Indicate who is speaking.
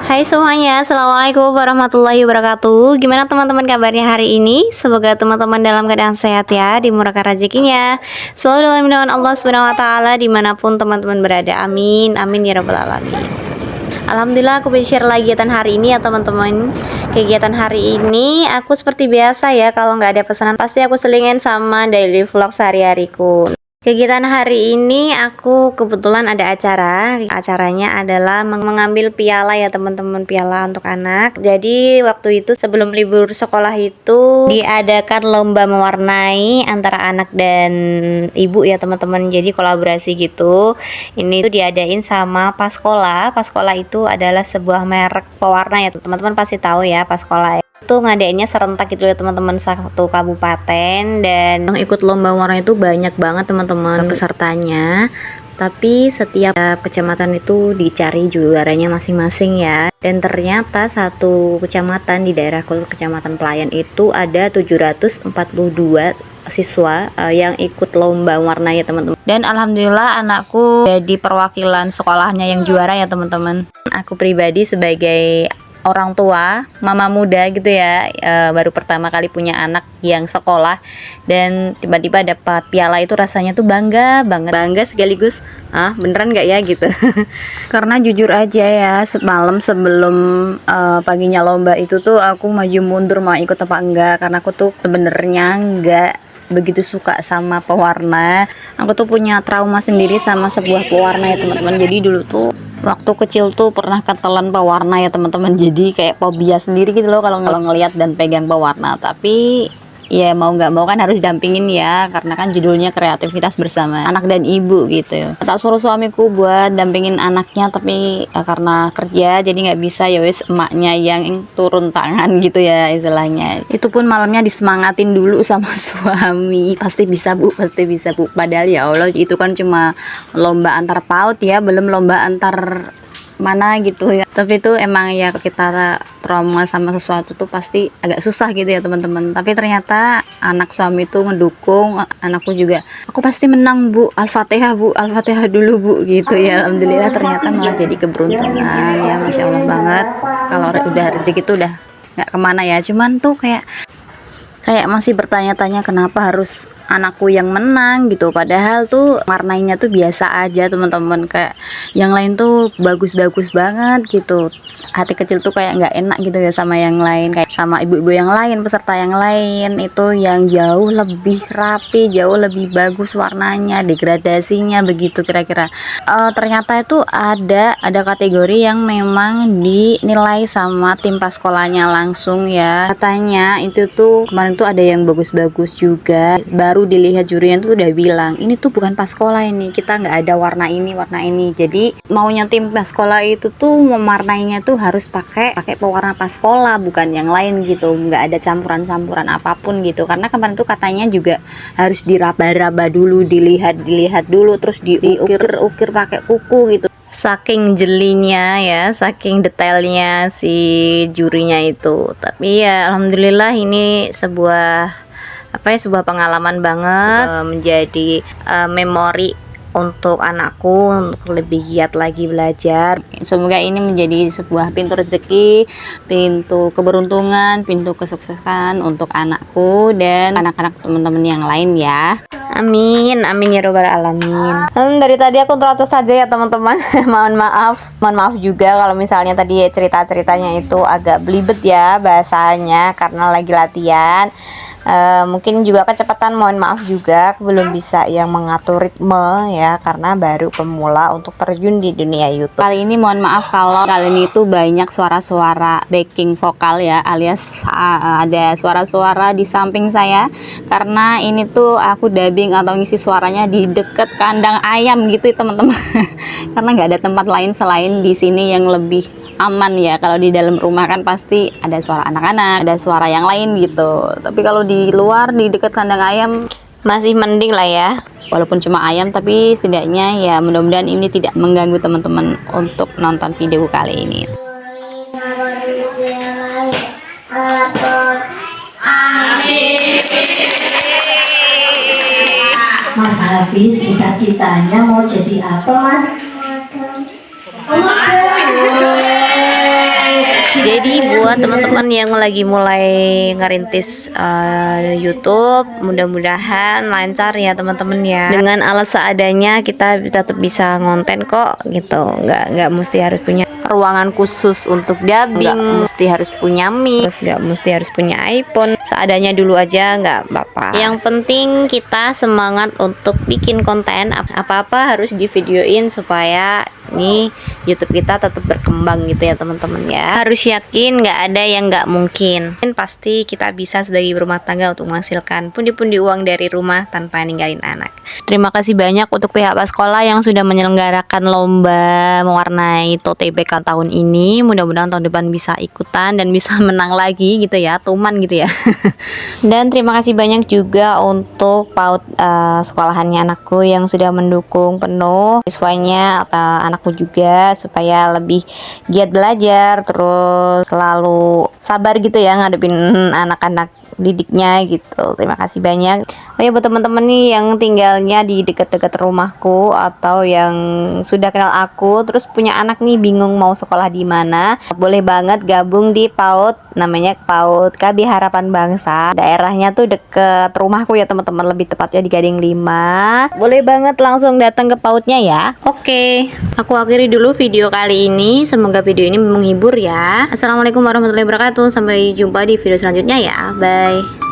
Speaker 1: Hai semuanya, Assalamualaikum warahmatullahi wabarakatuh. Gimana teman-teman kabarnya hari ini? Semoga teman-teman dalam keadaan sehat ya, dimurahkan rezekinya, selalu dalam lindungan Allah Subhanahu wa taala dimanapun teman-teman berada. Amin, amin ya rabbal alamin. Alhamdulillah aku bisa share lagi kegiatan hari ini ya teman-teman. Kegiatan hari ini aku seperti biasa ya, kalau nggak ada pesanan pasti aku selingin sama daily vlog sehari-hariku. Kegiatan hari ini aku kebetulan ada acara. Acaranya adalah mengambil piala ya teman-teman, piala untuk anak. Jadi waktu itu sebelum libur sekolah itu diadakan lomba mewarnai antara anak dan ibu ya teman-teman. Jadi kolaborasi gitu. Ini tuh diadain sama Paskola. Paskola itu adalah sebuah merek pewarna ya teman-teman, pasti tahu ya Paskola. Itu ngadainnya serentak gitu ya teman-teman, satu kabupaten, dan yang ikut lomba warna itu banyak banget teman-teman pesertanya. Tapi setiap kecamatan itu dicari juaranya masing-masing ya. Dan ternyata satu kecamatan di daerahku, Kecamatan Pelayan, itu ada 742 siswa yang ikut lomba warna ya teman-teman. Dan alhamdulillah anakku jadi perwakilan sekolahnya yang juara ya teman-teman. Aku pribadi sebagai orang tua, mama muda gitu ya, baru pertama kali punya anak yang sekolah dan tiba-tiba dapat piala, itu rasanya tuh bangga banget, bangga sekaligus beneran nggak ya gitu. Karena jujur aja ya, semalam sebelum paginya lomba itu tuh aku maju mundur mau ikut apa enggak, karena aku tuh sebenarnya nggak begitu suka sama pewarna. Aku tuh punya trauma sendiri sama sebuah pewarna ya teman-teman. Jadi dulu tuh waktu kecil tuh pernah ketelan pewarna ya teman-teman, jadi kayak fobia sendiri gitu loh kalau ngelihat dan pegang pewarna. Tapi ya mau nggak mau kan harus dampingin ya, karena kan judulnya kreativitas bersama anak dan ibu gitu. Tak suruh suamiku buat dampingin anaknya, tapi karena kerja jadi nggak bisa, ya wis emaknya yang turun tangan gitu ya istilahnya. Itu pun malamnya disemangatin dulu sama suami, pasti bisa bu, pasti bisa bu. Padahal ya Allah itu kan cuma lomba antar PAUD ya, belum lomba antar mana gitu ya. Tapi itu emang ya, kita trauma sama sesuatu tuh pasti agak susah gitu ya teman-teman. Tapi ternyata anak suami tuh ngedukung anakku juga. Aku pasti menang bu, Al-Fatihah bu, Al-Fatihah dulu bu gitu ya. Alhamdulillah ternyata malah jadi keberuntungan ya, Masya Allah banget. Kalau udah rezeki itu udah nggak kemana ya. Cuman tuh kayak masih bertanya-tanya kenapa harus anakku yang menang gitu, padahal tuh warnanya tuh biasa aja teman-teman, kayak yang lain tuh bagus-bagus banget gitu. Hati kecil tuh kayak nggak enak gitu ya sama yang lain, kayak sama ibu-ibu yang lain, peserta yang lain itu yang jauh lebih rapi, jauh lebih bagus warnanya, degradasinya begitu kira-kira. Ternyata itu ada kategori yang memang dinilai sama tim Paskolanya langsung ya. Katanya itu tuh kemarin tuh ada yang bagus-bagus juga, baru dilihat jurinya tuh udah bilang ini tuh bukan Paskola, ini kita nggak ada warna ini. Jadi maunya tim Paskola itu tuh mewarnainya tuh harus pakai pewarna Paskola, bukan yang lain gitu, nggak ada campuran apapun gitu. Karena kemarin tuh katanya juga harus diraba-raba dulu, dilihat dulu, terus diukir pakai kuku gitu. Saking jelinya ya, saking detailnya si jurinya itu. Tapi ya alhamdulillah ini sebuah sebuah pengalaman banget, menjadi memori untuk anakku untuk lebih giat lagi belajar. Semoga ini menjadi sebuah pintu rezeki, pintu keberuntungan, pintu kesuksesan untuk anakku dan anak-anak teman-teman yang lain ya. Amin, amin ya robbal alamin. Dari tadi aku terocos saja ya teman-teman. Mohon maaf juga kalau misalnya tadi cerita-ceritanya itu agak belibet ya bahasanya, karena lagi latihan. Mungkin juga kecepatan, mohon maaf juga, aku belum bisa yang mengatur ritme ya, karena baru pemula untuk terjun di dunia YouTube. Kali ini mohon maaf kalau kali ini itu banyak suara-suara backing vokal ya, alias ada suara-suara di samping saya, karena ini tuh aku dubbing atau ngisi suaranya di deket kandang ayam gitu ya teman-teman. Karena nggak ada tempat lain selain di sini yang lebih aman ya. Kalau di dalam rumah kan pasti ada suara anak-anak, ada suara yang lain gitu. Tapi kalau di luar, di dekat kandang ayam masih mending lah ya. Walaupun cuma ayam, tapi setidaknya ya mudah-mudahan ini tidak mengganggu teman-teman untuk nonton video kali ini.
Speaker 2: Mas Hafiz cita-citanya mau jadi apa, Mas?
Speaker 1: Jadi buat teman-teman yang lagi mulai ngerintis YouTube, mudah-mudahan lancar ya teman-teman ya. Dengan alat seadanya kita tetap bisa ngonten kok gitu. Nggak mesti harus punya ruangan khusus untuk dubbing, nggak mesti harus punya mic, terus nggak mesti harus punya iPhone. Seadanya dulu aja nggak apa-apa. Yang penting kita semangat untuk bikin konten, apa-apa harus divideoin supaya nih YouTube kita tetap berkembang gitu ya teman-teman ya. Harus yakin nggak ada yang nggak mungkin. Pasti kita bisa sebagai ibu rumah tangga untuk menghasilkan pundi-pundi uang dari rumah tanpa ninggalin anak. Terima kasih banyak untuk pihak sekolah yang sudah menyelenggarakan lomba mewarnai tote bag tahun ini. Mudah-mudahan tahun depan bisa ikutan dan bisa menang lagi gitu ya, tuman gitu ya. Dan terima kasih banyak juga untuk PAUD sekolahannya anakku yang sudah mendukung penuh siswanya atau anakku juga supaya lebih giat belajar, terus selalu sabar gitu ya ngadepin anak-anak didiknya gitu. Terima kasih banyak. Oh ya, buat teman-teman nih yang tinggalnya di dekat-dekat rumahku atau yang sudah kenal aku terus punya anak nih bingung mau sekolah di mana, boleh banget gabung di PAUD, namanya PAUD KB Harapan Bangsa. Daerahnya tuh deket rumahku ya teman-teman, lebih tepatnya di Gading 5. Boleh banget langsung datang ke PAUDnya ya. Oke, aku akhiri dulu video kali ini. Semoga video ini menghibur ya. Assalamualaikum warahmatullahi wabarakatuh. Sampai jumpa di video selanjutnya ya. Bye.